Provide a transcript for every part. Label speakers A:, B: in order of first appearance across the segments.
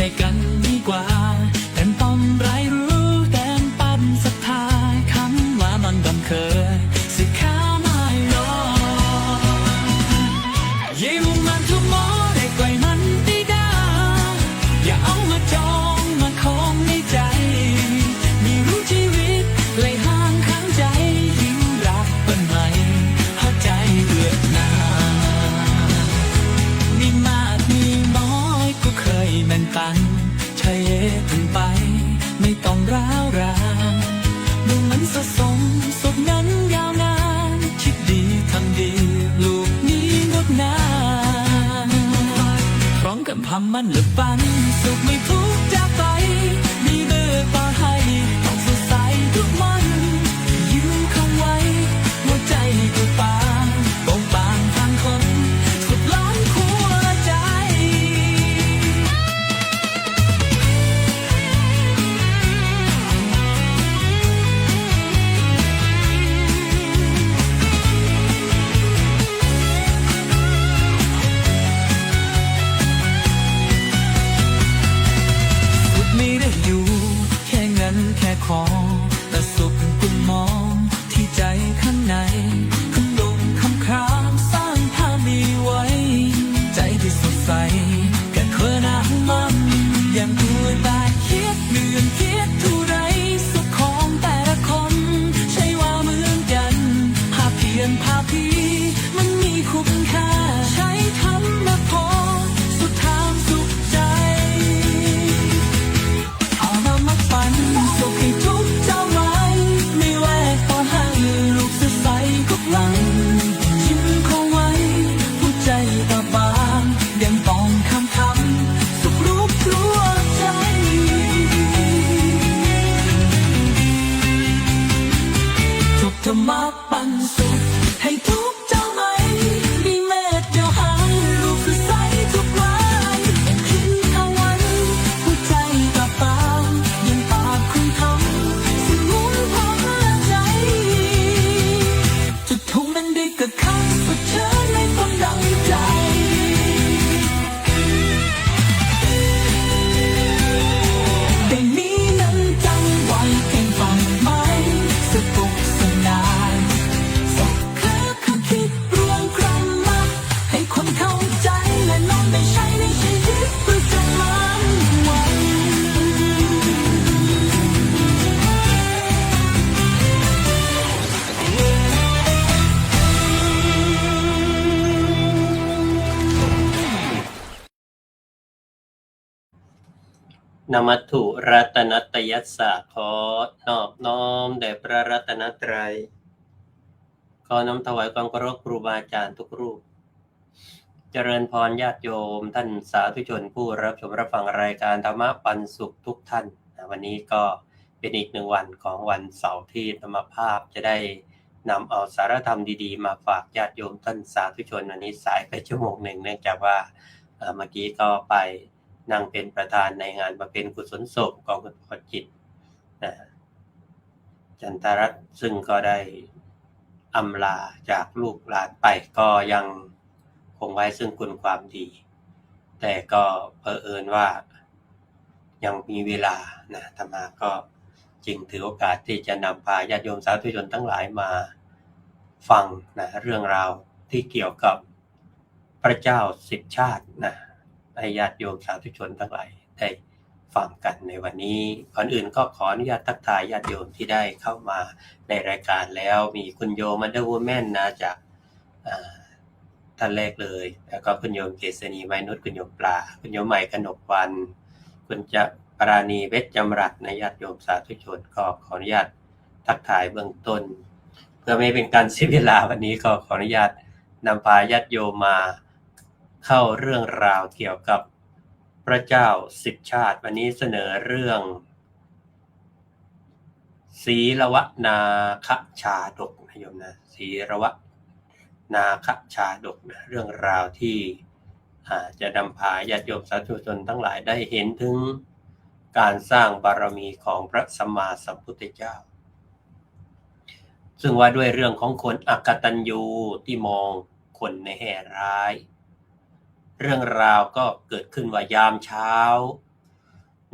A: ใจกันดีกว่าแต่ต้องไรรู้แต่ปั้นศรัทธาคำว่ามันบังเคยสิข้าไม่รอเย่มุ่งมันทุกหมอได้ไกลมันดีดาอย่าเอามาจองมาคล้องในใจมีรู้ชีวิตเลยห่างข้างใจยิ่งรักเป็นไหมเข้าใจเบื่อหน่ายมีมากมีน้อยก็เคยแบ่งปันใช่ถึงไปไม่ต้องร้าวรานดูมันสะสมสุขนั้นยาวนานคิดดีทำดีลูกนี้งดงามพร้อมกับคำมันหรือปันสุขไม่ทุกข์จากไปมีเบอร์ต่อให้ต้องสดใสทุกวันยืนคงไว้หัวใจก็ปางโป่งบางทางคนสุดล้อมหัวใจไม่ได้อยู่แค่เงินแค่ของแต่สุขกุมมองที่ใจข้างในคำลงคำครามสร้างภาพดีไว้ใจที่สดใสแค่เคยน้ำมันยังตัวตาคิดเลื่อนคิดทุไรสุขของแต่ละคนใช่ว่าเหมือนกันภาพเพียนภาพพี่มันมีคุณค่าใช้ทำมาพอสุดทางสุขใจเอามาฝันสุขให้ทุกเจ้าไว้ไม่แวกตอนให้ลูกสดใสทุกวันยิ้มคงไว้หัวใจตาบางยังต้องคำสุขรูปตัวใจทุกธรรมะปันสุขให้ทุกเจ้าไหมมีเมตเดียวหางลูกสดใสทุกวันยิ้มคงไว้หัวใจตาบางยังปากคุณทำสิ่งมุ่งพอใจจะทุ่มมันดีกับคำสุดเชิญในความดังใจได้มีนั้นจังไว้เพียงฟังไหมสนุกสนานสักคือคิดรวมครั้งมาให้คนเข้าใจและน้องได้ใช้ในชีวิตประจำวัน
B: นมัตถุรัตนัตยัสสะขอนอบน้อมแด่พระรัตนตรัยขอน้อมถวายความเคารพครูบาอาจารย์ทุกรูปเจริญพรญาติโยมท่านสาธุชนผู้รับชมรับฟังรายการธรรมะปันสุขทุกท่านวันนี้ก็เป็นอีกหนึ่งวันของวันเสาร์ที่ธรรมภาพจะได้นำเอาสารธรรมดีๆมาฝากญาติโยมท่านสาธุชนวันนี้สายไปชั่วโมงหนึ่งเนื่องจากว่าเมื่อกี้ก็ไปนั่งเป็นประธานในงานบำเพ็ญกุศลศพของคุณพ่อจิตจันทรัตน์ซึ่งก็ได้อำลาจากลูกหลานไปก็ยังคงไว้ซึ่งคุณความดีแต่ก็เผอิญว่ายังมีเวลาธรรมาก็จึงถือโอกาสที่จะนำพาญาติโยมสาธุชนทั้งหลายมาฟังเรื่องราวที่เกี่ยวกับพระเจ้า10ชาติให้ญาติโยมสาธุชนทั้งหลายได้ฟังกันในวันนี้ก่อนอื่นก็ขออนุญาตทักทายญาติโยมที่ได้เข้ามาในรายการแล้วมีคุณโยมันเดอร์วูแมนจากท่านแรกเลยแล้วก็คุณโยมเกษณีไมนุชคุณโยมปลาคุณโยมใหม่กนกวันคุณจะปราณีเวชจำรัดในญาติโยมสาธุชนก็ขออนุญาตทักทายเบื้องต้นเพื่อไม่เป็นการเสียเวลาวันนี้ก็ขออนุญาตนำพาญาติโยมมาเข้าเรื่องราวเกี่ยวกับพระเจ้า10ชาติวันนี้เสนอเรื่องศีลวนาคชาดกนะโยมนะศีลวนาคชาดกนะเรื่องราวที่จะนำพาญาติโยมสาธุชนทั้งหลายได้เห็นถึงการสร้างบารมีของพระสัมมาสัมพุทธเจ้าซึ่งว่าด้วยเรื่องของคนอกตัญญูที่มองคนในแง่ร้ายเรื่องราวก็เกิดขึ้นว่ายามเช้า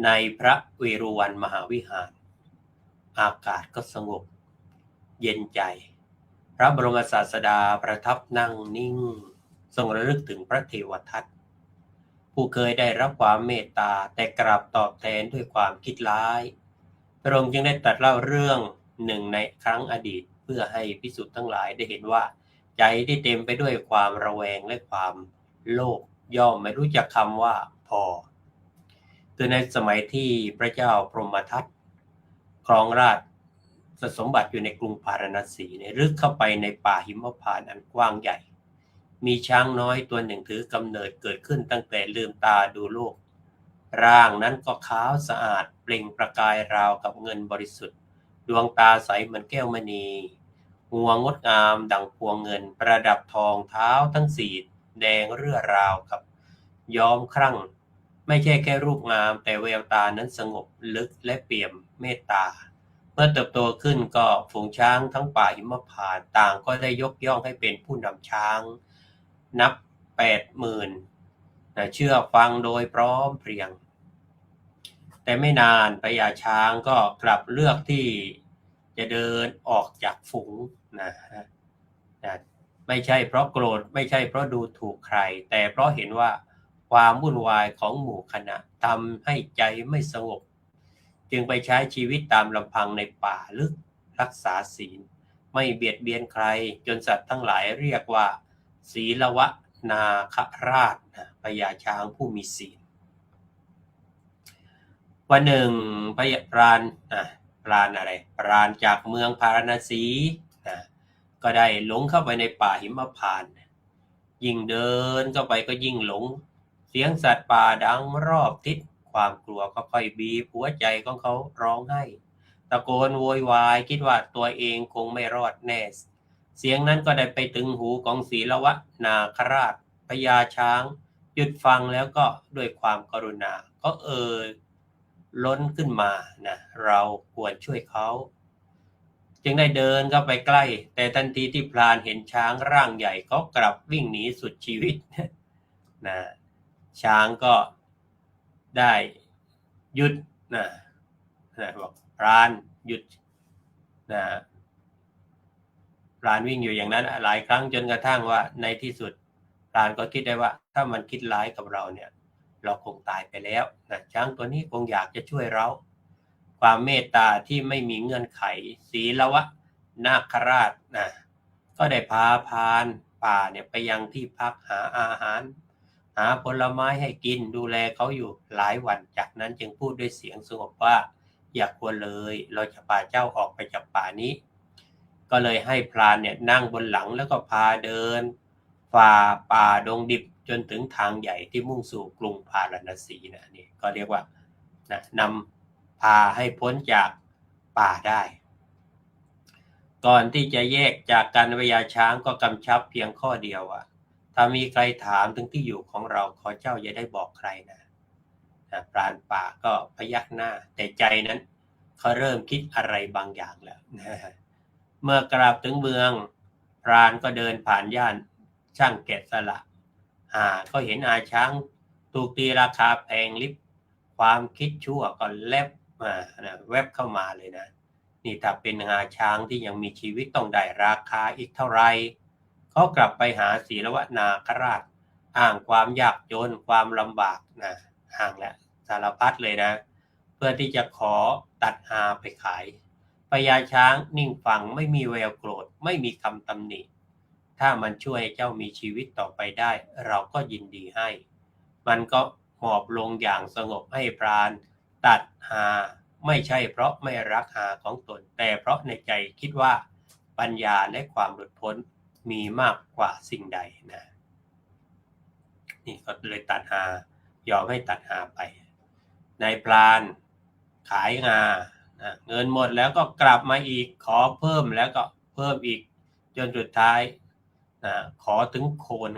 B: ในพระเวรุวันมหาวิหารอากาศก็สงบเย็นใจพระบรมศาสดาประทับนั่งนิ่งทรงระลึกถึงพระเทวทัตผู้เคยได้รับความเมตตาแต่กลับตอบแทนด้วยความคิดร้ายพระองค์จึงได้ตรัสเล่าเรื่องหนึ่งในครั้งอดีตเพื่อให้ภิกษุทั้งหลายได้เห็นว่าใจที่เต็มไปด้วยความระแวงและความโลภย่อมไม่รู้จักคำว่าพอคือในสมัยที่พระเจ้าพรหมทัตครองราชสมบัติอยู่ในกรุงพาราณสีลึกเข้าไปในป่าหิมพานต์อันกว้างใหญ่มีช้างน้อยตัวหนึ่งถือกำเนิดเกิดขึ้นตั้งแต่ลืมตาดูโลกร่างนั้นก็ขาวสะอาดเปล่งประกายราวกับเงินบริสุทธิ์ดวงตาใสเหมือนแก้วมณีหัวงดงามดั่งพวงเงินประดับทองเท้าทั้งสี่แดงเรื่อราวกับย้อมครั่งไม่ใช่แค่รูปงามแต่แววตานั้นสงบลึกและเปี่ยมเมตตาเมื่อเติบโตขึ้นก็ฝูงช้างทั้งป่าหิมพานต์ต่างก็ได้ยกย่องให้เป็นผู้นำช้างนับ 80,000 เชื่อฟังโดยพร้อมเพรียงแต่ไม่นานพญาช้างก็กลับเลือกที่จะเดินออกจากฝูงนะไม่ใช่เพราะโกรธไม่ใช่เพราะดูถูกใครแต่เพราะเห็นว่าความวุ่นวายของหมู่คณะทำให้ใจไม่สงบจึงไปใช้ชีวิตตามลำพังในป่าลึกรักษาศีลไม่เบียดเบียนใครจนสัตว์ทั้งหลายเรียกว่าศีลวนาคราชพญาช้างผู้มีศีลวันหนึ่งพญาปราณจากเมืองพาราณสีก็ได้หลงเข้าไปในป่าหิมพานต์ยิ่งเดินเข้าไปก็ยิ่งหลงเสียงสัตว์ป่าดังรอบทิศความกลัวก็ค่อยบีบหัวใจของเขาร้องไห้ตะโกนโวยวายคิดว่าตัวเองคงไม่รอดแน่เสียงนั้นก็ได้ไปถึงหูของศีลวนาคราชพญาช้างหยุดฟังแล้วก็ด้วยความกรุณาก็ล้นขึ้นมานะเราควรช่วยเขาจึงได้เดินเข้าไปใกล้แต่ทันทีที่พรานเห็นช้างร่างใหญ่เขากลับวิ่งหนีสุดชีวิตนะช้างก็ได้หยุดนะบอกพรานหยุดนะพรานวิ่งอยู่อย่างนั้นหลายครั้งจนกระทั่งว่าในที่สุดพรานก็คิดได้ว่าถ้ามันคิดร้ายกับเราเนี่ยเราคงตายไปแล้วนะช้างตัวนี้คงอยากจะช่วยเราความเมตตาที่ไม่มีเงื่อนไขศีลวนาคราชนะก็ได้พาพรานป่าเนี่ยไปยังที่พักหาอาหารหาผลไม้ให้กินดูแลเขาอยู่หลายวันจากนั้นจึงพูดด้วยเสียงสงบว่าอย่ากลัวเลยเราจะพาเจ้าออกไปจากป่านี้ก็เลยให้พรานเนี่ยนั่งบนหลังแล้วก็พาเดินฝ่าป่าดงดิบจนถึงทางใหญ่ที่มุ่งสู่กรุงพาราณสีนะนี่ก็เรียกว่านะนำพาให้พ้นจากป่าได้ก่อนที่จะแยกจากกันพญาช้างก็กำชับเพียงข้อเดียวว่าถ้ามีใครถามถึงที่อยู่ของเราขอเจ้าอย่าได้บอกใครนะพรานป่าก็พยักหน้าแต่ใจนั้นเขาเริ่มคิดอะไรบางอย่างแล้วเมื่อกลับถึงเมืองพรานก็เดินผ่านย่านช่างแกะสลักก็เห็นอาช้างถูกตีราคาแพงลิบความคิดชั่วก็แวบเข้ามาเลยนะนี่ถ้าเป็นอาช้างที่ยังมีชีวิตต้องได้ราคาอีกเท่าไรเขากลับไปหาศีลวนาคราชอ้างความยากจนความลำบากนะอ้างและสารพัดเลยนะเพื่อที่จะขอตัดไปขายพญาช้างนิ่งฟังไม่มีแววโกรธไม่มีคำตำหนิถ้ามันช่วยเจ้ามีชีวิตต่อไปได้เราก็ยินดีให้มันก็หมอบลงอย่างสงบให้พรานตัดไม่ใช่เพราะไม่รักของตนแต่เพราะในใจคิดว่าปัญญาและความหลุดพ้นมีมากกว่าสิ่งใดนะนี่ก็เลยตัดยอมให้ตัดไปนายพรานขายเงินหมดแล้วก็กลับมาอีกขอเพิ่มแล้วก็เพิ่มอีกจนสุดท้ายขอถึงโคน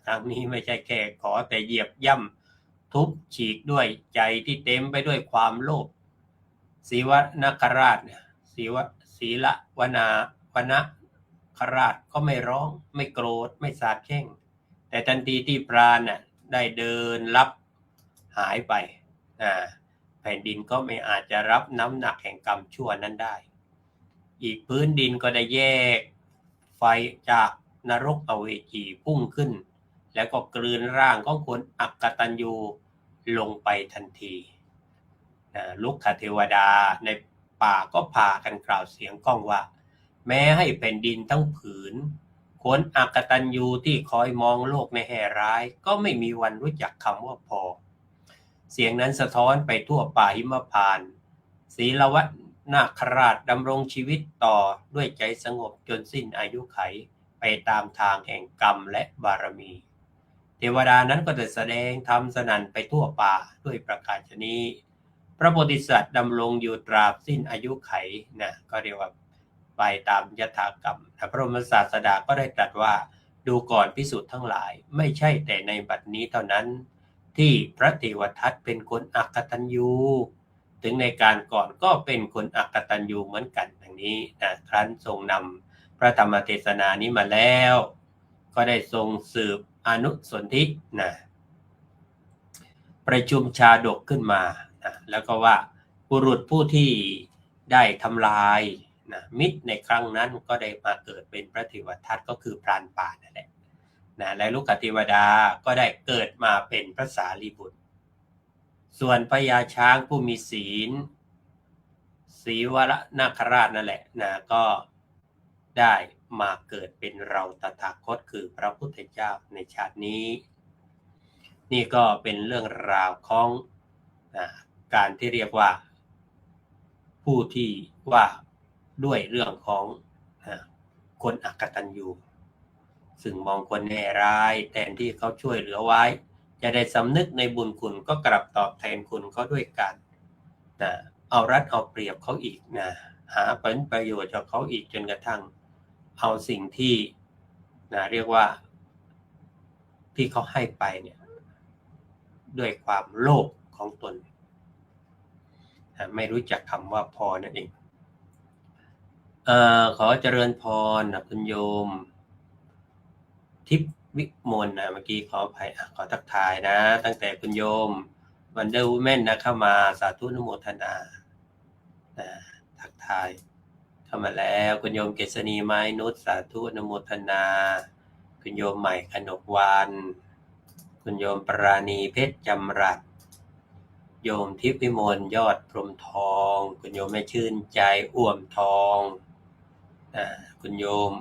B: ครั้งนี้ไม่ใช่แค่ขอแต่เหยียบย่ำทุบฉีกด้วยใจที่เต็มไปด้วยความโลภศีวนาคราชศีลวนาคราชก็ไม่ร้องไม่โกรธไม่สาปแช่งแต่ทันทีที่พรานได้เดินลับหายไป ผ่นดินก็ไม่อาจจะรับน้ำหนักแห่งกรรมชั่วนั้นได้อีกพื้นดินก็ได้แยกไฟจากนรกอเวจีพุ่งขึ้นแล้วก็กลืนร่างของคนอักตัญญูลงไปทันทีลุกขเทวดาในป่าก็พากันกล่าวเสียงก้องว่าแม้ให้แผ่นดินทั้งผืนคนอักตัญญูที่คอยมองโลกในแห่ร้ายก็ไม่มีวันรู้จักคำว่าพอเสียงนั้นสะท้อนไปทั่วป่าหิมพานต์ศีลวัตนาคราชดำรงชีวิตต่อด้วยใจสงบจนสิ้นอายุไขไปตามทางแห่งกรรมและบารมีเทวดานั้นก็จะแสดงธรรมสนั่นไปทั่วป่าด้วยประกาศนี้พระโพธิสัตว์ดำรงอยู่ตราบสิ้นอายุไขนะก็เรียกว่าไปตามยถากรรมพระบรมศาสดาก็ได้ตรัสว่าดูก่อนภิกษุทั้งหลายไม่ใช่แต่ในบัดนี้เท่านั้นที่พระเทวทัตเป็นคนอักตัญญูถึงในการก่อนก็เป็นคนอักตัญญูเหมือนกันดังนี้นะครั้นทรงนำพระธรรมเทศนานี้มาแล้วก็ได้ทรงสืบอนุสนธินะประชุมชาดกขึ้นมานะแล้วก็ว่าบุรุษผู้ที่ได้ทำลายนะมิตรในครั้งนั้นก็ได้มาเกิดเป็นพระเทวทัตก็คือพรานป่านั่นแหละนะและลูกเทวดาก็ได้เกิดมาเป็นพระสารีบุตรส่วนพญาช้างผู้มีศีลสีวรนาคราชนั่นแหละนะก็ได้มาเกิดเป็นเราตถาคตคือพระพุทธเจ้าในชาตินี้นี่ก็เป็นเรื่องราวของการที่เรียกว่าผู้ที่ว่าด้วยเรื่องของคนอักตัญญูซึ่งมองคนแย่ร้ายแทนที่เขาช่วยเหลือไว้จะได้สำนึกในบุญคุณก็กลับตอบแทนคุณเขาด้วยกันเอารัดเอาเปรียบเขาอีกนะหาผลประโยชน์จากเขาอีกจนกระทั่งเอาสิ่งที่เรียกว่าที่เขาให้ไปเนี่ยด้วยความโลภของตนไม่รู้จักคำว่าพอนั่นเองขอเจริญพรคุณโยมทิพย์วิมลเมื่อกี้ขออภัยขอทักทายนะตั้งแต่คุณโยมวันเดอร์วูแมนเข้ามาสาธุอนุโมทนาทักทายเข้ามาแล้วคุณโยมเกษณีไม้นุชสาธุอนุโมทนาคุณโยมใหม่ขนกวันคุณโยมปราณีเพชรจำรัดโยมทิพย์วิมลยอดพรหมทองคุณโยมแม่ชื่นใจอ่วมทองคุณโยม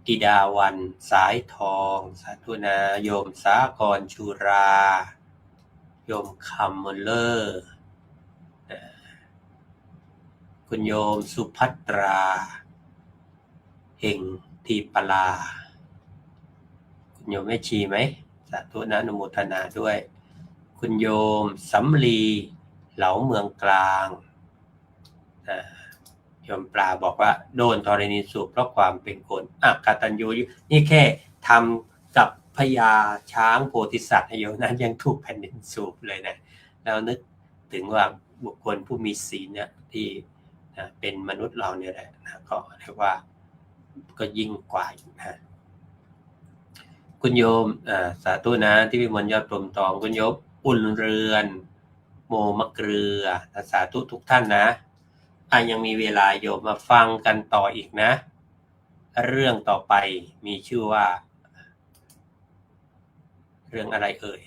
B: กิดาวันสายทองสาธุนะโยมสากรชูราโยมคำมลเลอร์คุณโยมสุภัตราเฮงทีปลาคุณโยมแม่ชีไหมสาธุนะอนุโมทนาด้วยคุณโยมสำลีเหลาเมืองกลางโยมปลาบอกว่าโดนธรณีสูบเพราะความเป็นคนอักตัญญูนี่แค่ทำกับพญาช้างโพธิสัตว์โยมนั้นยังถูกแผ่นดินสูบเลยนะแล้วนึกถึงว่าบุคคลผู้มีศีลเนี่ยที่เป็นมนุษย์เราเนี่ยแหละก็เรียกว่าก็ยิ่งกว่านะคุณโยมสาธุนะที่วิมลยอดพรหมทองคุณโยมอุ่นเรือนโมมะเกลือสาธุทุกท่านนะยังมีเวลาโยมมาฟังกันต่ออีกนะเรื่องต่อไปมีชื่อว่าเรื่องอะไรเอ่ย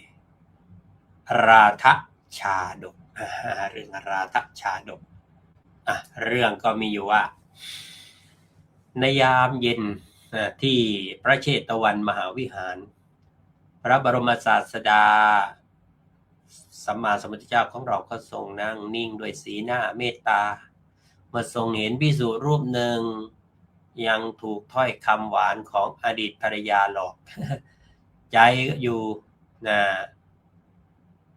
B: ราทชาดกเรื่องราทชาดกเรื่องก็มีอยู่ว่าในยามเย็นที่พระเชตวันมหาวิหารพระบรมศาสดาสัมมาสัมพุทธเจ้าของเราก็ทรงนั่งนิ่งด้วยสีหน้าเมตตาเมื่อทรงเห็นภิกษุรูปหนึ่งยังถูกถ้อยคำหวานของอดีตภรรยาหลอกใจอยู่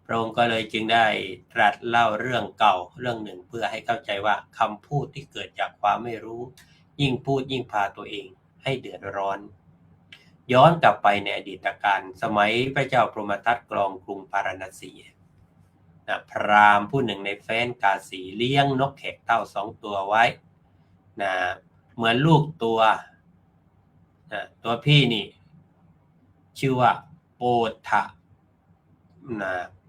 B: พระองค์ก็เลยจึงได้ตรัสเล่าเรื่องเก่าเรื่องหนึ่งเพื่อให้เข้าใจว่าคำพูดที่เกิดจากความไม่รู้ยิ่งพูดยิ่งพาตัวเองให้เดือดร้อนย้อนกลับไปในอดีตการสมัยพระเจ้าพรหมทัตครองกรุงพาราณสีพราหมณ์ผู้หนึ่งในแคว้นกาสีเลี้ยงนกแขกเต้า2 ตัวไว้เหมือนลูกตัวพี่นี่ชื่อว่าโปทะ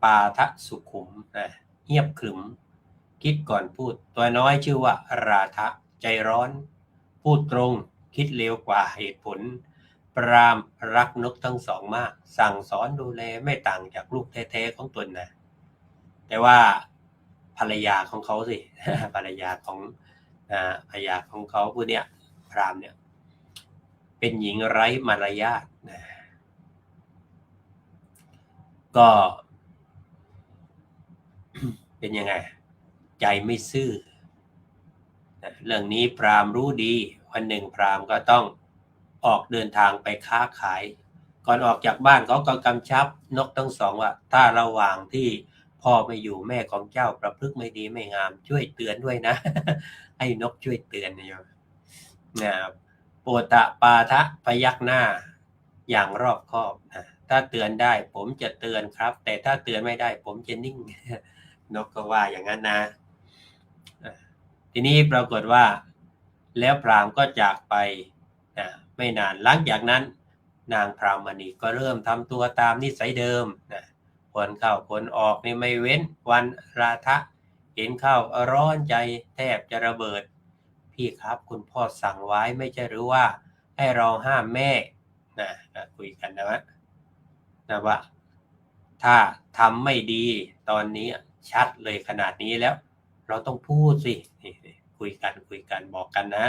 B: ปาทะสุขุมเงียบขรึมคิดก่อนพูดตัวน้อยชื่อว่าราทะใจร้อนพูดตรงคิดเร็วกว่าเหตุผลปรามรักนกทั้งสองมากสั่งสอนดูแลไม่ต่างจากลูกแท้ๆของตนนะแต่ว่าภรรยาของเขาสิ ภรรยาของเขาผู้เนี้ยพราหมณ์เนี่ยเป็นหญิงไร้มารยาทนะก็ เป็นยังไงใจไม่ซื่อเรื่องนี้พราหมณ์รู้ดีวันหนึ่งพราหมณ์ก็ต้องออกเดินทางไปค้าขายก่อนออกจากบ้านเขาก็กำชับนกทั้งสองว่าถ้าระหว่างที่พ่อไม่อยู่แม่ของเจ้าประพฤติไม่ดีไม่งามช่วยเตือนด้วยนะ ให้นกช่วยเตือนนะโปตะปาทะพยักหน้าอย่างรอบคอบนะถ้าเตือนได้ผมจะเตือนครับแต่ถ้าเตือนไม่ได้ผมจะนิ่ง นกก็ว่าอย่างนั้นนะทีนี้ปรากฏว่าแล้วพราหมณ์ก็จากไปไม่นานหลังจากนั้นนางพรามณีก็เริ่มทำตัวตามนิสัยเดิมคนเข้าคนออกนี่ไม่เว้นวันราทะเห็นเข้าร้อนใจแทบจะระเบิดพี่ครับคุณพ่อสั่งไว้ไม่ใช่หรือว่าให้เราห้ามแม่คุยกันนะว่าถ้าทำไม่ดีตอนนี้ชัดเลยขนาดนี้แล้วเราต้องพูดสิคุยกันบอกกันนะ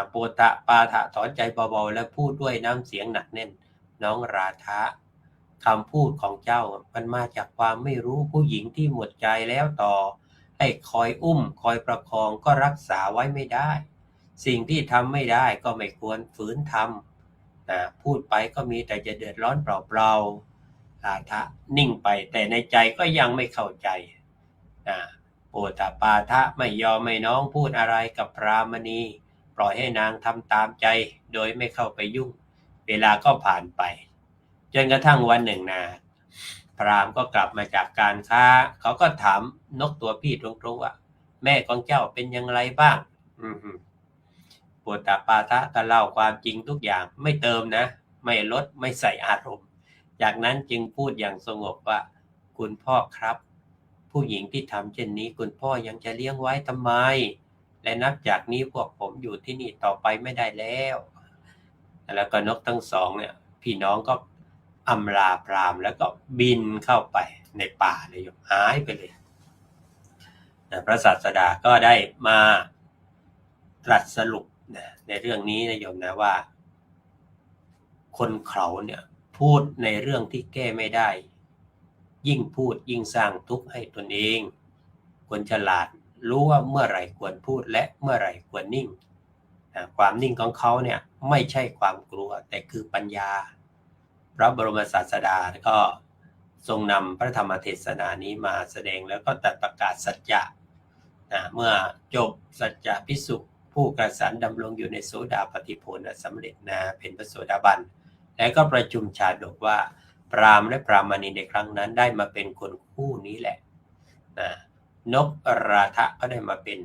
B: โปตะปาทะถอนใจเบาๆและพูดด้วยน้ำเสียงหนักแน่นน้องราทะคำพูดของเจ้ามันมาจากความไม่รู้ผู้หญิงที่หมดใจแล้วต่อให้คอยอุ้มคอยประคองก็รักษาไว้ไม่ได้สิ่งที่ทำไม่ได้ก็ไม่ควรฝืนทำพูดไปก็มีแต่จะเดือดร้อนเปล่าๆราทะนิ่งไปแต่ในใจก็ยังไม่เข้าใจโปตะปาทะไม่ยอมไม่น้องพูดอะไรกับพรามณีปล่อยให้นางทำตามใจโดยไม่เข้าไปยุ่งเวลาก็ผ่านไปจนกระทั่งวันหนึ่งพราหมณ์ก็กลับมาจากการค้าเขาก็ถามนกตัวพี่ตรงๆว่าแม่ของเจ้าเป็นอย่างไรบ้างโปตะปาทะก็เล่าความจริงทุกอย่างไม่เติมนะไม่ลดไม่ใส่อารมณ์จากนั้นจึงพูดอย่างสงบว่าคุณพ่อครับผู้หญิงที่ทำเช่นนี้คุณพ่อยังจะเลี้ยงไว้ทำไมและนับจากนี้พวกผมอยู่ที่นี่ต่อไปไม่ได้แล้วแล้วก็นกทั้งสองเนี่ยพี่น้องก็อำลาพราหมณ์แล้วก็บินเข้าไปในป่าเลยหายไปเลยพระศาสดาก็ได้มาตรัสสรุปในเรื่องนี้นะโยมนะว่าคนเขาเนี่ยพูดในเรื่องที่แก้ไม่ได้ยิ่งพูดยิ่งสร้างทุกข์ให้ตนเองคนฉลาดรู้ว่าเมื่อไหร่ควรพูดและเมื่อไหร่ควรนิ่งความนิ่งของเขาเนี่ยไม่ใช่ความกลัวแต่คือปัญญาพระบรมศาสดาก็ทรงนำพระธรรมเทศนานี้มาแสดงแล้วก็ตรัสประกาศสัจจะเมื่อจบสัจจะภิกษุผู้กสันดำรงอยู่ในโสดาปัตติผลสำเร็จเป็นพระโสดาบันแล้วก็ประชุมชาดกว่าพราหมณ์และพรามณีในครั้งนั้นได้มาเป็นคนคู่นี้แหละนกราทะก็ได้มาเป็น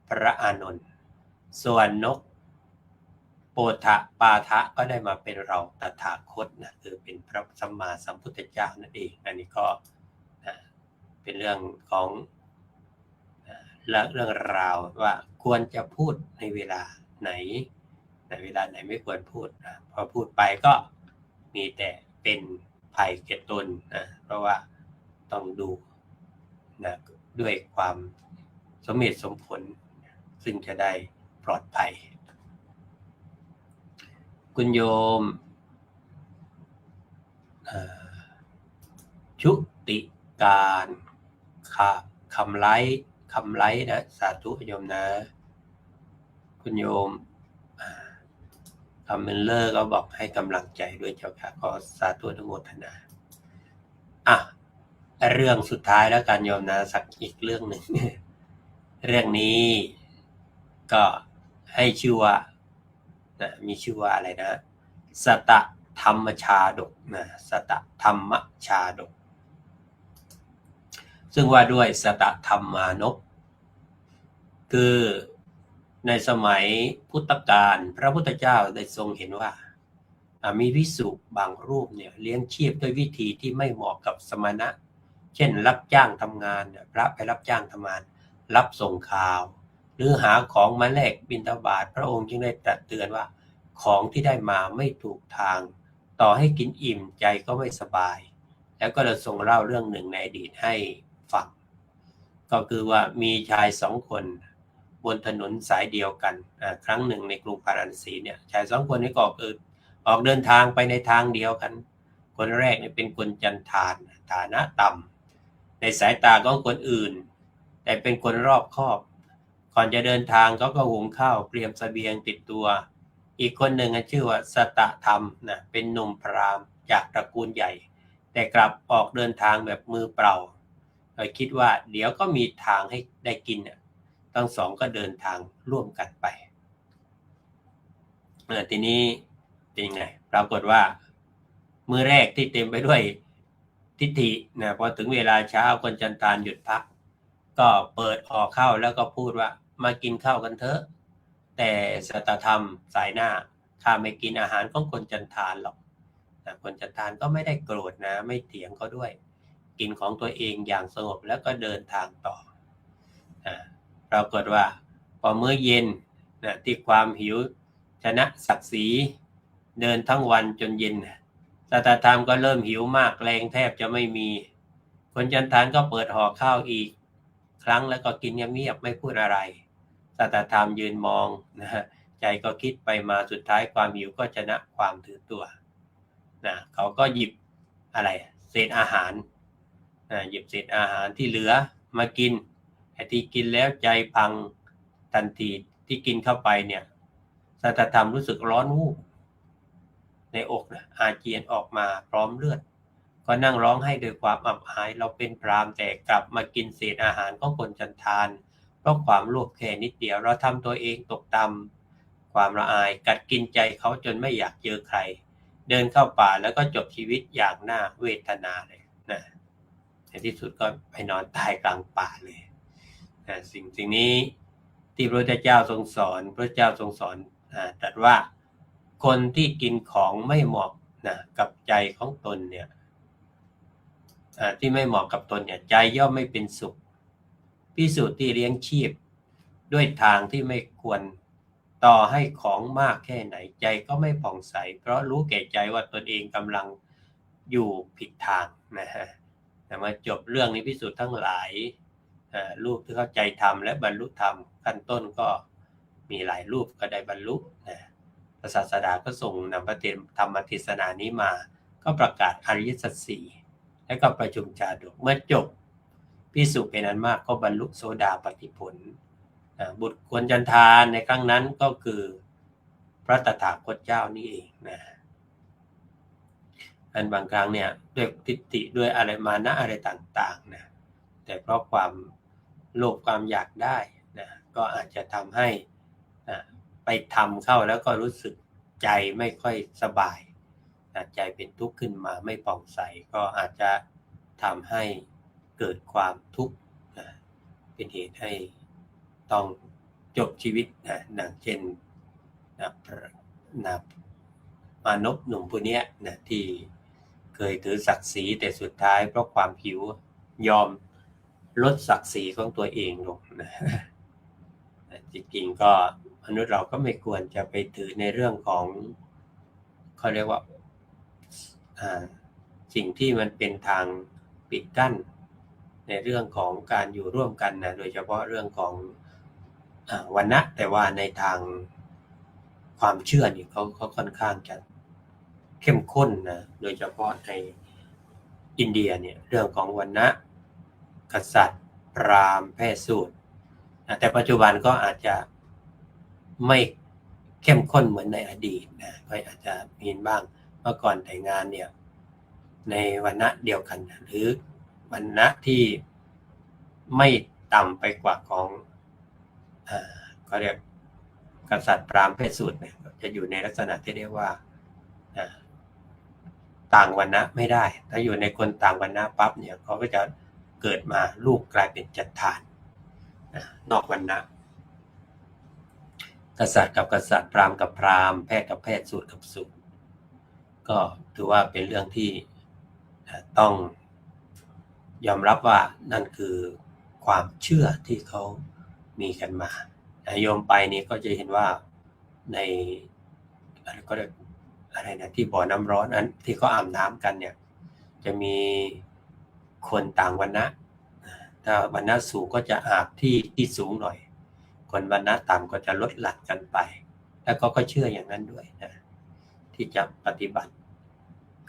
B: พระอานนท์ส่วนนกโปทะปาทะก็ได้มาเป็นเราตถาคตคือเป็นพระสัมมาสัมพุทธเจ้านั่นเองอันนี้ก็เป็นเรื่องของเรื่องราวว่าควรจะพูดในเวลาไหนไม่ควรพูดพอพูดไปก็มีแต่เป็นภัยแก่ตนเพราะว่าต้องดูด้วยความสมเหตุสมผลซึ่งจะได้ปลอดภัยคุณโยมชุติการคำไลนะสาธุโยมนะคุณโยมคำเมนเลอร์ก็บอกให้กำลังใจด้วยเจ้าค่ะขอสาธุอนุโมทนาเรื่องสุดท้ายแล้วกันโยมนะสักอีกเรื่องหนึ่ง เรื่องนี้ก็ให้ชื่อว่ามีชื่อว่าอะไรนะสตธรรมชาดกสตธรรมชาดกซึ่งว่าด้วยสตธรรมานพคือในสมัยพุทธกาลพระพุทธเจ้าได้ทรงเห็นว่ามีภิกษุบางรูปเนี่ยเลี้ยงชีพด้วยวิธีที่ไม่เหมาะกับสมณะ เช่นรับจ้างทำงานพระไปรับจ้างทำงานรับส่งข่าวหรือหาของมาแลกบิณฑบาตพระองค์จึงได้ตรัสเตือนว่าของที่ได้มาไม่ถูกทางต่อให้กินอิ่มใจก็ไม่สบายแล้วก็เลยทรงเล่าเรื่องหนึ่งในอดีตให้ฟังก็คือว่ามีชายสองคนบนถนนสายเดียวกันครั้งหนึ่งในกรุงพาราณสีเนี่ยชายสองคนนี้ก็ออกเดินทางไปในทางเดียวกันคนแรกเนี่ยเป็นคนจันทานฐานะต่ำในสายตาของคนอื่นแต่เป็นคนรอบคอบก่อนจะเดินทางเขาก็หุงข้าวเตรียมเสบียงติดตัวอีกคนหนึ่งชื่อว่าสตธรรมนะเป็นหนุ่มพราหมณ์จากตระกูลใหญ่แต่กลับออกเดินทางแบบมือเปล่าโดยคิดว่าเดี๋ยวก็มีทางให้ได้กินทั้งสองก็เดินทางร่วมกันไปทีนี้เป็นยังไงปรากฏว่ามื้อแรกที่เต็มไปด้วยทิฏฐินะพอถึงเวลาเช้าคนจันทานหยุดพักก็เปิดห่อข้าวแล้วก็พูดว่ามากินข้าวกันเถอะแต่สัตธรรมสายหน้าข้าไม่กินอาหารของคนจันทานหรอกนะคนจันทานก็ไม่ได้โกรธนะไม่เถียงเขาด้วยกินของตัวเองอย่างสงบแล้วก็เดินทางต่อปรากฏว่าพอมื้อเย็นนะที่ความหิวชนะศักดิ์ศรีเดินทั้งวันจนเย็นสัตธรรมก็เริ่มหิวมากแรงแทบจะไม่มีคนจันทานก็เปิดห่อข้าวอีกครั้งแล้วก็กินเงียบๆไม่พูดอะไรสัตธรรมยืนมองนะใจก็คิดไปมาสุดท้ายความหิวก็ชนะความถือตัวนะเขาก็หยิบอะไรเศษอาหารหยิบเศษอาหารที่เหลือมากินไอ้ที่กินแล้วใจพังทันทีที่กินเข้าไปเนี่ยสัตธรรมรู้สึกร้อนวูบในอกนะอาเจียนออกมาพร้อมเลือดก็นั่งร้องไห้ด้วยความอับอายเราเป็นพราหมณ์แต่กลับมากินเศษอาหารของคนจันทานเพราะความโลภแค่นิดเดียวเราทำตัวเองตกต่ำความละอายกัดกินใจเขาจนไม่อยากเจอใครเดินเข้าป่าแล้วก็จบชีวิตอย่างน่าเวทนาเลยนะในที่สุดก็ไปนอนตายกลางป่าเลยนะสิ่งนี้ที่พระพุทธเจ้าทรงสอนพระเจ้าทรงสอนตรัสว่าคนที่กินของไม่เหมาะนะกับใจของตนเนี่ยที่ไม่เหมาะกับตนเนี่ยใจย่อมไม่เป็นสุขภิกษุที่เลี้ยงชีพด้วยทางที่ไม่ควรต่อให้ของมากแค่ไหนใจก็ไม่ผ่องใสเพราะรู้แก่ใจว่าตนเองกำลังอยู่ผิดทางนะฮะแต่มาจบเรื่องนี้ภิกษุทั้งหลายรูปที่เข้าใจธรรมและบรรลุธรรมขั้นต้นก็มีหลายรูปก็ได้บรรลุนะพระศาสดาก็ส่งนำพระธรรมเทศนานี้มาก็ประกาศอริยสัจสี่และก็ประชุมจาดกเมื่อจบภิกษุเป็นอันมากก็บรรลุโสดาปัตติผลบุตรคนจันทานในครั้งนั้นก็คือพระตถาคตเจ้านี่เองนะอันบางครั้งเนี่ยด้วยทิฏฐิด้วยอะไรมานะอะไรต่างๆนะแต่เพราะความโลภความอยากได้นะก็อาจจะทำให้ไปทำเข้าแล้วก็รู้สึกใจไม่ค่อยสบายใจเป็นทุกข์ขึ้นมาไม่ผ่องใสก็อาจจะทำให้เกิดความทุกข์เป็นเหตุให้ต้องจบชีวิตอย่างเช่นมานพหนุ่มผู้นี้นะที่เคยถือศักดิ์ศรีแต่สุดท้ายเพราะความหิวยอมลดศักดิ์ศรีของตัวเองลงนะจริงๆก็มนุษย์เราก็ไม่ควรจะไปถือในเรื่องของเขาเรียกว่าสิ่งที่มันเป็นทางปิดกั้นในเรื่องของการอยู่ร่วมกันนะโดยเฉพาะเรื่องของวรรณะแต่ว่าในทางความเชื่อนี่เขาค่อนข้างจะเข้มข้นนะโดยเฉพาะในอินเดียเนี่ยเรื่องของวรรณะกษัตริย์พราหมณ์แพทย์สูตรแต่ปัจจุบันก็อาจจะไม่เข้มข้นเหมือนในอดีตนะก็อาจจะมีบ้างเมื่อก่อนแต่งงานเนี่ยในวรรณะเดียวกันหรือวรรณะที่ไม่ต่ำไปกว่าของเขาเรียกกษัตริย์พราหมณ์เพศสูตรเนี่ยจะอยู่ในลักษณะที่เรียกว่าต่างวรรณะไม่ได้ถ้าอยู่ในคนต่างวรรณะปั๊บเนี่ยเขาก็จะเกิดมาลูกกลายเป็นจันทานนอกวรรณะกษัตริย์กับกษัตริย์พราหมณ์กับพราหมณ์แพทย์กับแพทย์สูตรกับสูตรก็ถือว่าเป็นเรื่องที่ต้อง ยอมรับว่านั่นคือความเชื่อที่เขามีกันมาโยมไปนี่ก็จะเห็นว่าในอะไรนะที่บ่อน้ำร้อนนั้นที่เขาอาบน้ำกันเนี่ยจะมีคนต่างวรรณะถ้าวรรณะสูงก็จะอาบที่สูงหน่อยคนวรรณะต่ำก็จะลดหลั่นกันไปแล้วก็เชื่ออย่างนั้นด้วยนะที่จะปฏิบัติ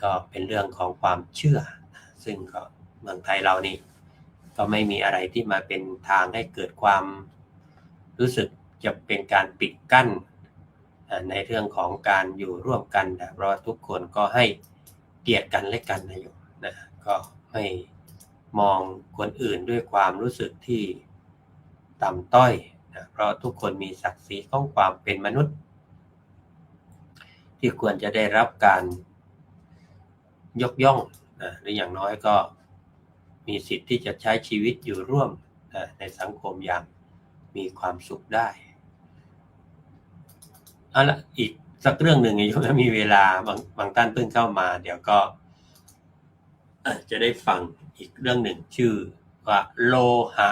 B: ก็เป็นเรื่องของความเชื่อซึ่งก็เมืองไทยเรานี่ก็ไม่มีอะไรที่มาเป็นทางให้เกิดความรู้สึกจะเป็นการปิดกั้นในเรื่องของการอยู่ร่วมกันนะเพราะทุกคนก็ให้เกียรติกันและกันนะโยมนะก็ไม่มองคนอื่นด้วยความรู้สึกที่ต่ำต้อยนะเพราะทุกคนมีศักดิ์ศรีของความเป็นมนุษย์ที่ควรจะได้รับการยกย่องนะหรืออย่างน้อยก็มีสิทธิ์ที่จะใช้ชีวิตอยู่ร่วมนะในสังคมอย่างมีความสุขได้เอาละอีกสักเรื่องหนึ่งยังไม่มีเวลาบางท่านเพิ่งเข้ามาเดี๋ยวก็จะได้ฟังอีกเรื่องหนึ่งชื่อว่าโลหะ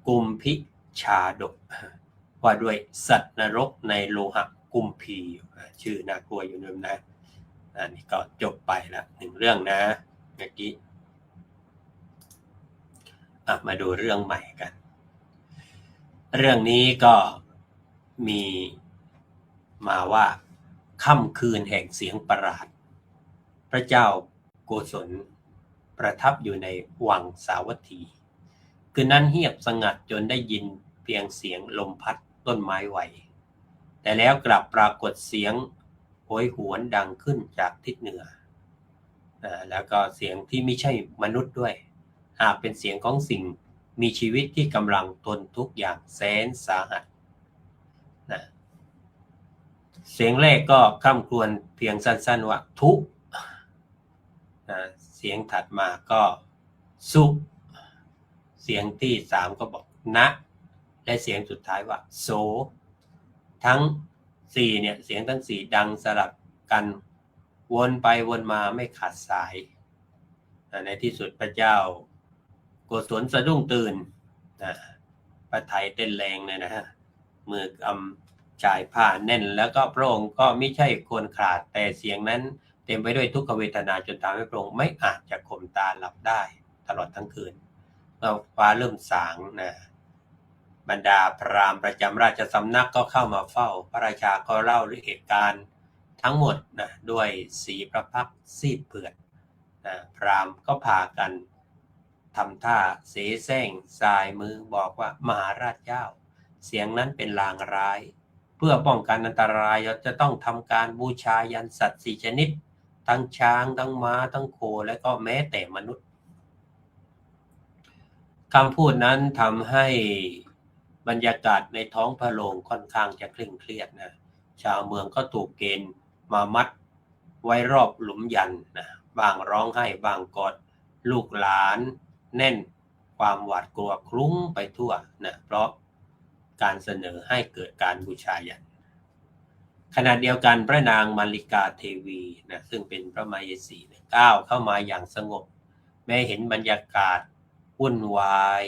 B: กุมพิชาดกว่าด้วยสัตว์นรกในโลหะกุมพีชื่อน่ากลัวอยู่นะอันนี้ก็จบไปละหนึ่งเรื่องนะเมื่อกี้มาดูเรื่องใหม่กันเรื่องนี้ก็มีมาว่าค่ำคืนแห่งเสียงประหลาดพระเจ้าโกศลประทับอยู่ในวังสาวัตถีคืนนั้นเงียบสงัดจนได้ยินเพียงเสียงลมพัดต้นไม้ไหวแต่แล้วกลับปรากฏเสียงโหยหวนดังขึ้นจากทิศเหนือแล้วก็เสียงที่ไม่ใช่มนุษย์ด้วยหากเป็นเสียงของสิ่งมีชีวิตที่กำลังทนทุกข์อย่างแสนสาหัสนะเสียงแรกก็คร่ำครวญเพียงสั้นๆว่าทุกเสียงถัดมาก็สุเสียงที่สามก็บอกนะและเสียงสุดท้ายว่าโสทั้งสี่เนี่ยเสียงทั้งสี่ดังสลับกันวนไปวนมาไม่ขาดสายในที่สุดพระเจ้าโกศลสะดุ้งตื่นพระทัยเต้นแรงเลยนะฮะมือกำชายผ้าแน่นแล้วก็พระองค์ก็ไม่ใช่คนขาดแต่เสียงนั้นเต็มไปด้วยทุกขเวทนาจนทำให้พระองค์ไม่อาจจะข่มตาหลับได้ตลอดทั้งคืนเมื่อฟ้าเริ่มสางนะบรรดาพราหมณ์ประจำราชสำนักก็เข้ามาเฝ้าพระราชาก็เล่าเหตุการณ์ทั้งหมดนะด้วยสีพระพักตร์ซีดเผือดพราหมณ์ก็พากันทำท่าเสแสร้งสายมือบอกว่ามหาราชเจ้าเสียงนั้นเป็นลางร้ายเพื่อป้องกันอันตรายเราจะต้องทำการบูชายันสัตว์4ชนิดทั้งช้างทั้งม้าทั้งโคและก็แม้แต่มนุษย์คำพูดนั้นทำให้บรรยากาศในท้องพระโรงค่อนข้างจะเคร่งเครียดนะชาวเมืองก็ถูกเกณฑ์มามัดไว้รอบหลุมยันนะบางร้องไห้บางกอดลูกหลานแน่นความหวาดกลัวคลุ้งไปทั่วนะเพราะการเสนอให้เกิดการบูชายันขณะเดียวกันพระนางมาริกาเทวีนะซึ่งเป็นพระมเหสีก้าวเข้ามาอย่างสงบแม้เห็นบรรยากาศวุ่นวาย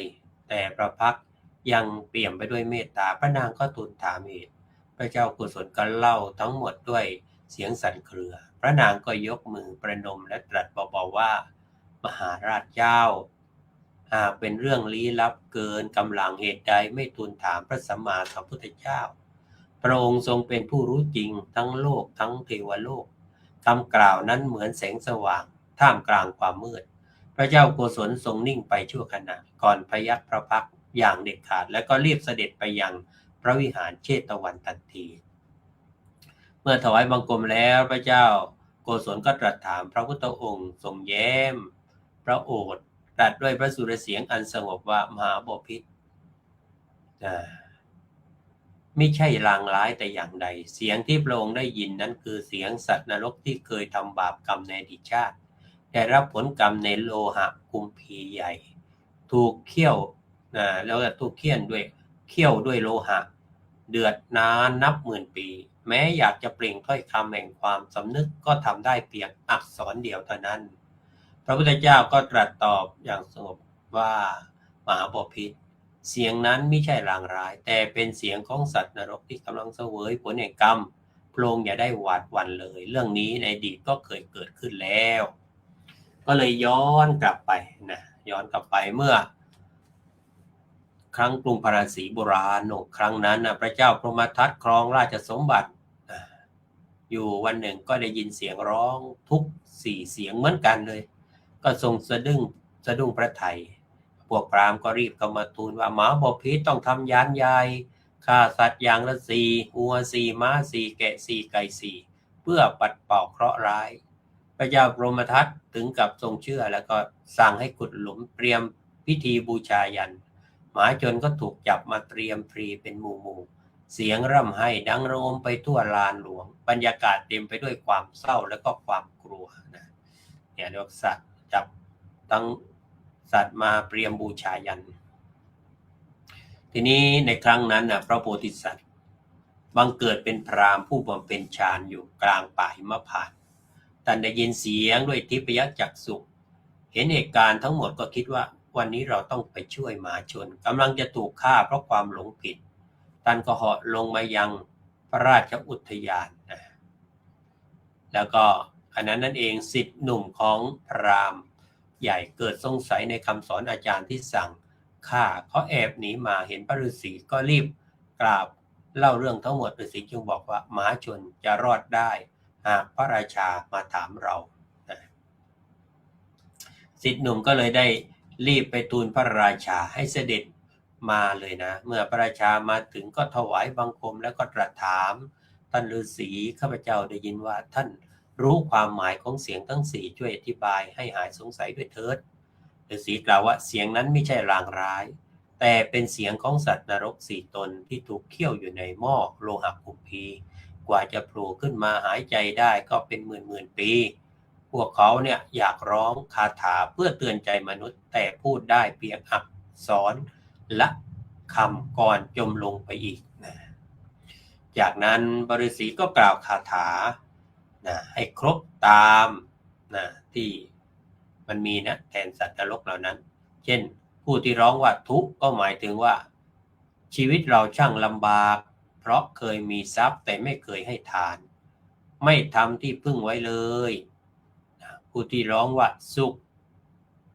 B: แต่พระพักตร์ยังเปี่ยมไปด้วยเมตตาพระนางก็ทูลถามเหตุพระเจ้าโกศลก็เล่าทั้งหมดด้วยเสียงสั่นเครือพระนางก็ยกมือประนมและตรัสเบาๆว่ามหาราชเจ้าหากเป็นเรื่องลี้ลับเกินกำลังเหตุใดไม่ทูลถามพระสัมมาสัมพุทธเจ้าพระองค์ทรงเป็นผู้รู้จริงทั้งโลกทั้งเทวโลกคำกล่าวนั้นเหมือนแสงสว่างท่ามกลางความมืดพระเจ้าโกศลทรงนิ่งไปชั่วขณะก่อนพยัคฆ์พระพักตร์อย่างเด็ดขาดและก็รีบเสด็จไปยังพระวิหารเชตวันทันทีเมื่อถวายบังคมแล้วพระเจ้าโกศลก็ตรัสถามพระพุทธองค์ทรงแย้มพระโอษฐ์ตรัสด้วยพระสุรเสียงอันสงบว่ามหาบพิตรไม่ใช่ลางร้ายแต่อย่างใดเสียงที่พระองค์ได้ยินนั้นคือเสียงสัตว์นรกที่เคยทำบาปกรรมในอดีตชาติได้รับผลกรรมในโลหะกุมพีใหญ่ถูกเคี่ยวแล้วก็ถูกเคี่ยวด้วยโลหะเดือดนานนับหมื่นปีแม้อยากจะเปล่งถ้อยคำแห่งความสำนึกก็ทำได้เพียงอักษรเดียวเท่านั้น พระพุทธเจ้าก็ตรัสตอบอย่างสงบว่ามหาบพิตรเสียงนั้นไม่ใช่ลางร้ายแต่เป็นเสียงของสัตว์นรกที่กำลังเสวยผลแห่งกรรมพระองค์อย่าได้หวาดหวั่นเลยเรื่องนี้ในอดีตก็เคยเกิดขึ้นแล้วก็เลยย้อนกลับไปเมื่อครั้งกรุงพาราณสีโบราณครั้งนั้นพระเจ้าพรหมทัตครองราชสมบัติอยู่วันหนึ่งก็ได้ยินเสียงร้องทุก4 เสียงเหมือนกันเลยก็ทรงสะดุ้งพระทัยพวกพราหมณ์ก็รีบเข้ามาทูลว่ามหาบพิตรต้องทำยานใหญ่ฆ่าสัตว์อย่างละ4 วัว 4 ม้า 4 แกะ 4 ไก่ 4เพื่อปัดเป่าเคราะห์ร้ายพระเจ้าพรหมทัตถึงกับทรงเชื่อแล้วก็สั่งให้ขุดหลุมเตรียมพิธีบูชายันหมาชนก็ถูกจับมาเตรียมพรีเป็นหมู่เสียงร่ำไห้ดังระงมไปทั่วลานหลวงบรรยากาศเต็มไปด้วยความเศร้าและก็ความกลัวนะเนี่ยเรียกว่าสัตว์จับทั้งสัตว์มาเตรียมบูชายันทีนี้ในครั้งนั้นพระโพธิสัตว์บังเกิดเป็นพราหมณ์ผู้บำเพ็ญฌานอยู่กลางป่าหิมพานต์ท่านได้ยินเสียงด้วยทิพยจักษุเห็นเหตุการณ์ทั้งหมดก็คิดว่าวันนี้เราต้องไปช่วยหมาชนกำลังจะถูกฆ่าเพราะความหลงผิดท่านก็เหาะลงมายังพระราชอุทยานแล้วก็ขณะนั้นเองศิษย์หนุ่มของพราหมณ์ใหญ่เกิดสงสัยในคำสอนอาจารย์ที่สั่งฆ่าเขาแอบหนีมาเห็นพระฤาษีก็รีบกราบเล่าเรื่องทั้งหมดฤาษีจึงบอกว่าหมาชนจะรอดได้หากพระราชามาถามเราศิษย์หนุ่มก็เลยได้รีบไปทูลพระราชาให้เสด็จมาเลยนะเมื่อพระราชามาถึงก็ถวายบังคมแล้วก็ตรัสถามท่านฤาษีข้าพเจ้าได้ยินว่าท่านรู้ความหมายของเสียงทั้ง4ช่วยอธิบายให้หายสงสัยด้วยเถิดฤาษีกล่าวว่าเสียงนั้นไม่ใช่ลางร้ายแต่เป็นเสียงของสัตว์นรก4 ตนที่ถูกเคี่ยวอยู่ในหม้อโลหะคุปพีกว่าจะโผล่ขึ้นมาหายใจได้ก็เป็นหมื่นปีพวกเขาเนี่ยอยากร้องคาถาเพื่อเตือนใจมนุษย์แต่พูดได้เพียงอักษรและคำก่อนจมลงไปอีกนะจากนั้นบฤาษีก็กล่าวคาถานะให้ครบตามนะที่มันมีนะแทนสัตว์นรกเหล่านั้นเช่นผู้ที่ร้องว่าทุกข์ก็หมายถึงว่าชีวิตเราช่างลำบากเพราะเคยมีทรัพย์แต่ไม่เคยให้ทานไม่ทำที่พึ่งไว้เลยผู้ที่ร้องว่าสุข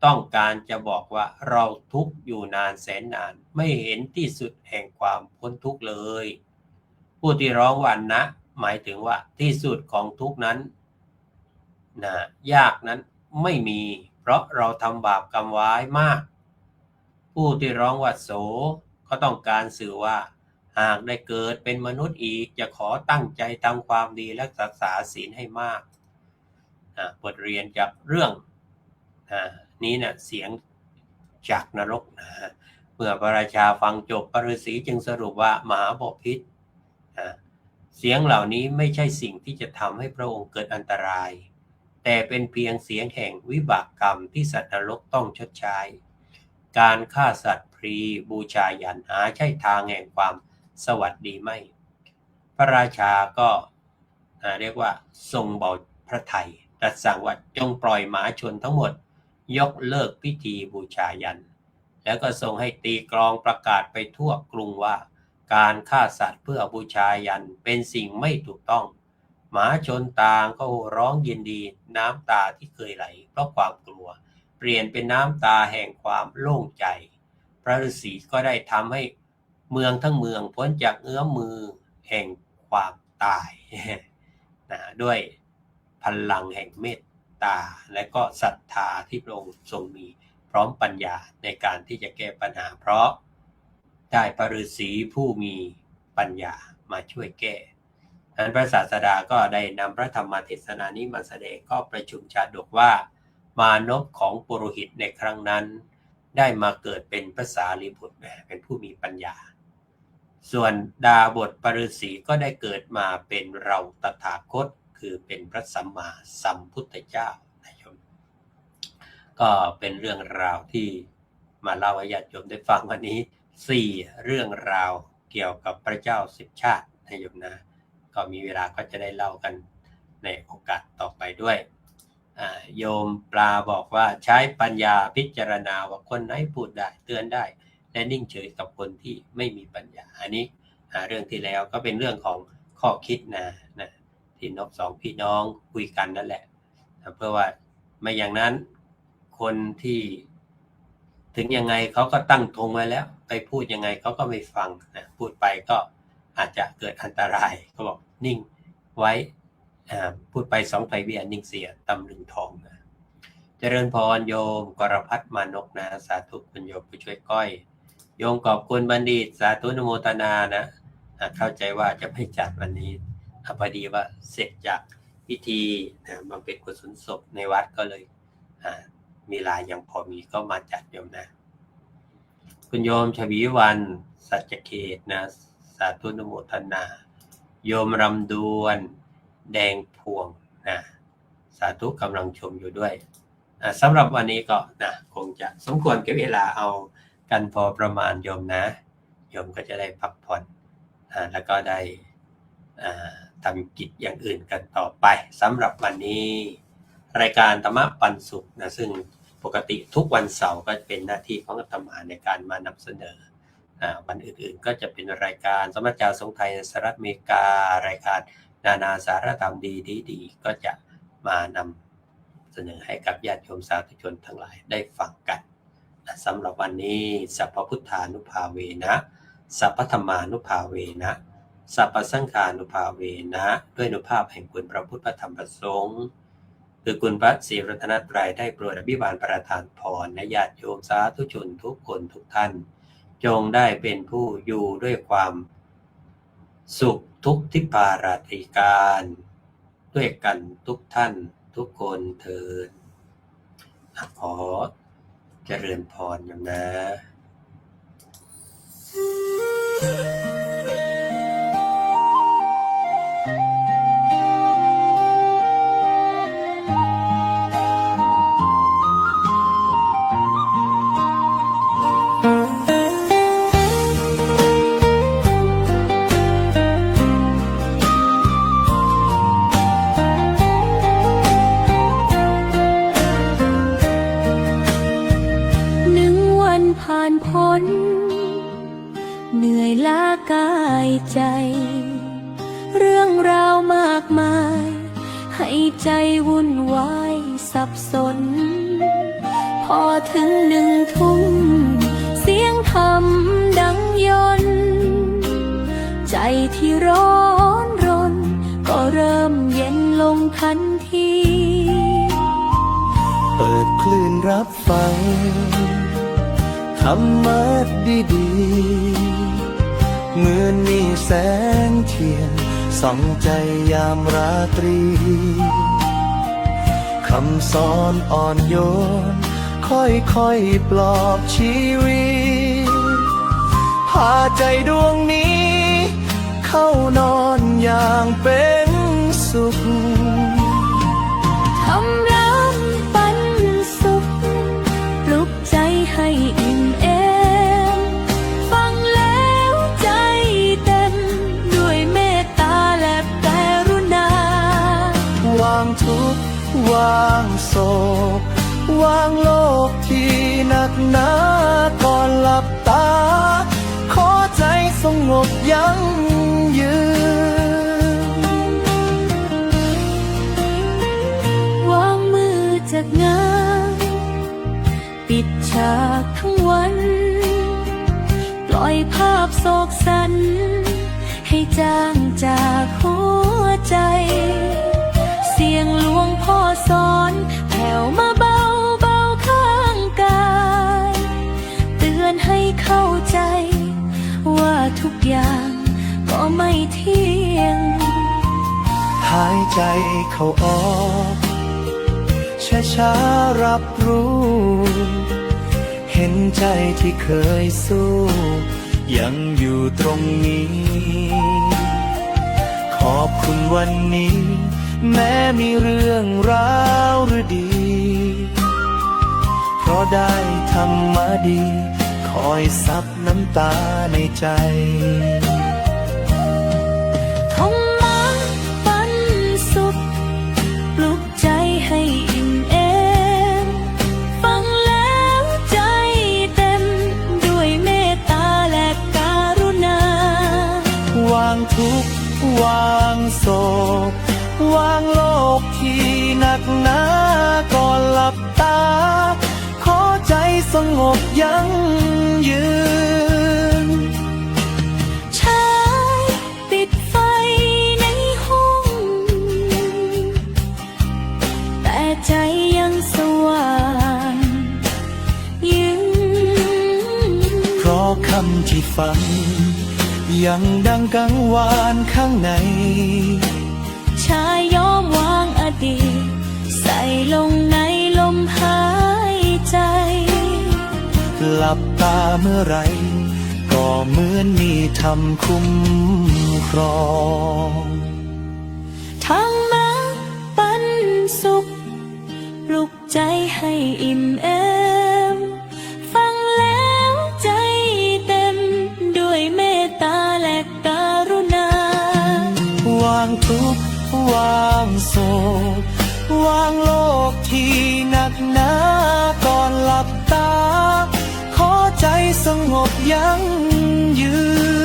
B: ต้องการจะบอกว่าเราทุกข์อยู่นานแสนนานไม่เห็นที่สุดแห่งความพ้นทุกข์เลยผู้ที่ร้องว่านะหมายถึงว่าที่สุดของทุกข์นั้นยากนั้นไม่มีเพราะเราทำบาปกรรมไว้มากผู้ที่ร้องว่าโสก็ต้องการสื่อว่าหากได้เกิดเป็นมนุษย์อีกจะขอตั้งใจทำความดีและรักษาศีลให้มากบทเรียนจากเรื่องนี้นะเสียงจากนรกเมื่อพระราชาฟังจบพระฤาษีจึงสรุปว่ามหาบพิตรเสียงเหล่านี้ไม่ใช่สิ่งที่จะทำให้พระองค์เกิดอันตรายแต่เป็นเพียงเสียงแห่งวิบากกรรมที่สัตว์นรกต้องชดใช้การฆ่าสัตว์พรีบูชายันหาใช่ทางแห่งความสวัสดีไม่พระราชาก็เรียกว่าทรงเบาพระทัยตรัสสั่งว่าจงปล่อยหมาชนทั้งหมดยกเลิกพิธีบูชายันแล้วก็ทรงให้ตีกลองประกาศไปทั่วกรุงว่าการฆ่าสัตว์เพื่อบูชายันเป็นสิ่งไม่ถูกต้องหมาชนต่างก็ร้องยินดีน้ำตาที่เคยไหลเพราะความกลัวเปลี่ยนเป็นน้ำตาแห่งความโล่งใจพระฤาษีก็ได้ทำให้เมืองทั้งเมืองพ้นจากเงื้อมมือแห่งความตายด้วยพลังแห่งเมตตาและก็ศรัทธาที่พระองค์ทรงมีพร้อมปัญญาในการที่จะแก้ปัญหาเพราะได้พระฤาษีผู้มีปัญญามาช่วยแก้ดังนั้นพระศาสดาก็ได้นำพระธรรมเทศนานี้มาแสดงก็ประชุมชาดกว่ามานพของปุโรหิตในครั้งนั้นได้มาเกิดเป็นพระสารีบุตรเป็นผู้มีปัญญาส่วนดาบทปฤาษีก็ได้เกิดมาเป็นเราตถาคตคือเป็นพระสัมมาสัมพุทธเจ้านะครับก็เป็นเรื่องราวที่มาเล่าให้ญาติโยมได้ฟังวันนี้4เรื่องราวเกี่ยวกับพระเจ้า10 ชาตินะครับนะก็มีเวลาก็จะได้เล่ากันในโอกาสต่อไปด้วย โยมปลาบอกว่าใช้ปัญญาพิจารณาว่าคนไหนพูดได้เตือนได้และนิ่งเฉยกับคนที่ไม่มีปัญญาอันนี้เรื่องที่แล้วก็เป็นเรื่องของข้อคิดนะที่นกสองพี่น้องคุยกันนั่นแหละเพื่อว่าไม่อย่างนั้นคนที่ถึงยังไงเขาก็ตั้งธงไว้แล้วไปพูดยังไงเขาก็ไม่ฟังนะพูดไปก็อาจจะเกิดอันตรายเขาบอกนิ่งไว้พูดไปสองไผ่เบี้ยนิ่งเสียตำลึงทองนะเจริญพรโยมกรพัฒน์มานกนะสาธุคุณโยมผู้ช่วยก้อยโยมขอบคุณบัณฑิตสาธุนโมทนานะเข้าใจว่าจะไม่จัดวันนี้พอดีว่าเสร็จจากพิธีบำเพ็ญกุศลศพในวัดก็เลยมีลายยังพอมีก็มาจัดโยมนะคุณโยมชวีวันสัจเขตนะสาธุนโมทนาโยมรำดวนแดงพวงนะสาธุกำลังชมอยู่ด้วยสำหรับวันนี้ก็นะคงจะสมควรกับเวลาเอากันพอประมาณโยมนะโยมก็จะได้พักผ่อนแล้วก็ได้ทำกิจอย่างอื่นกันต่อไปสำหรับวันนี้รายการธรรมะปันสุขนะซึ่งปกติทุกวันเสาร์ก็เป็นหน้าที่ของอาตมาในการมานำเสนอวันอื่นๆก็จะเป็นรายการสมณเจ้าทรงไทยในสหรัฐอเมริการายการนานาสาระธรรมดีก็จะมานำเสนอให้กับญาติโยมสาธุชนทั้งหลายได้ฟังกันสำหรับวันนี้สัพพพุทธานุภาเวนะสัพพธรรมานุภาเวนะสัพพสังฆานุภาเวนะด้วยอนุภาพแห่งคุณพระพุทธพระธรรมพระสงฆ์คือคุณพระศรีรัตนตรัยได้โปรดอภิบาลประทานพรและญาติโยมสาธุชนทุกคนทุกท่านจงได้เป็นผู้อยู่ด้วยความสุขทุกทิพาราตรีการด้วยกันทุกท่านทุกคนเถิดขอเจริญพรอย่างนะ
C: เหนื่อยล้ากายใจเรื่องราวมากมายให้ใจวุ่นวายสับสนพอถึง1 ทุ่มเสียงธรรมดังยนต์ใจที่ร้อนรนก็เริ่มเย็นลงทันที
D: เปิดคลื่นรับฟังธรรมะดีๆเหมือนมีแสงเทียนส่องใจยามราตรีคำสอนอ่อนโยนค่อยๆปลอบชีวิตพาใจดวงนี้เข้านอนอย่างเป็นสุข
C: ทำร้านปันสุขปลุกใจให้อิ่มเอมฟังแล้วใจเต็มด้วยเมตตาและกรุณาว
D: างทุกข์วางโศกวางโลกที่หนักหนาก่อนหลับตาขอใจสงบยั่งยืน
C: วางมือจากงานปิดฉากทั้งวันปล่อยภาพโศกสันให้จางจากหัวใจเสียงหลวงพ่อสอนแผ่วมาเบาเบาข้างกายเตือนให้เข้าใจว่าทุกอย่างก็ไม่เที่ยง
D: หายใจเข้าออกช้าๆรับรู้เห็นใจที่เคยสู้ยังอยู่ตรงนี้ขอบคุณวันนี้แม้มีเรื่องราวหรือดีเพราะได้ธรรมะดีคอยซับน้ำตาในใจ
C: ธรรมะปันสุขปลุกใจให้อิ่ม
D: โศกวางโลกที่หนักหนาก่อนหลับตา ขอใจสงบยั่งยืน
C: ชายปิดไฟในห้อง แต่ใจยังสว่างยืน
D: เพราะคำที่ฟัง ยังดังกังวานข้างใน
C: ชายยอมวางอดีต ใส่ลงในลมหายใจ
D: หลับตาเมื่อไร ก็เหมือนมีธรรมคุ้มครอง
C: ทางมาปันสุขปลุกใจให้อิ่มเอม ฟังแล้วใจเต็ม ด้วยเมตตาและกรุณา
D: วางทุกข์วางโศกวางโลกที่หนักหนาก่อนหลับตา ขอใจสงบยั่งยืน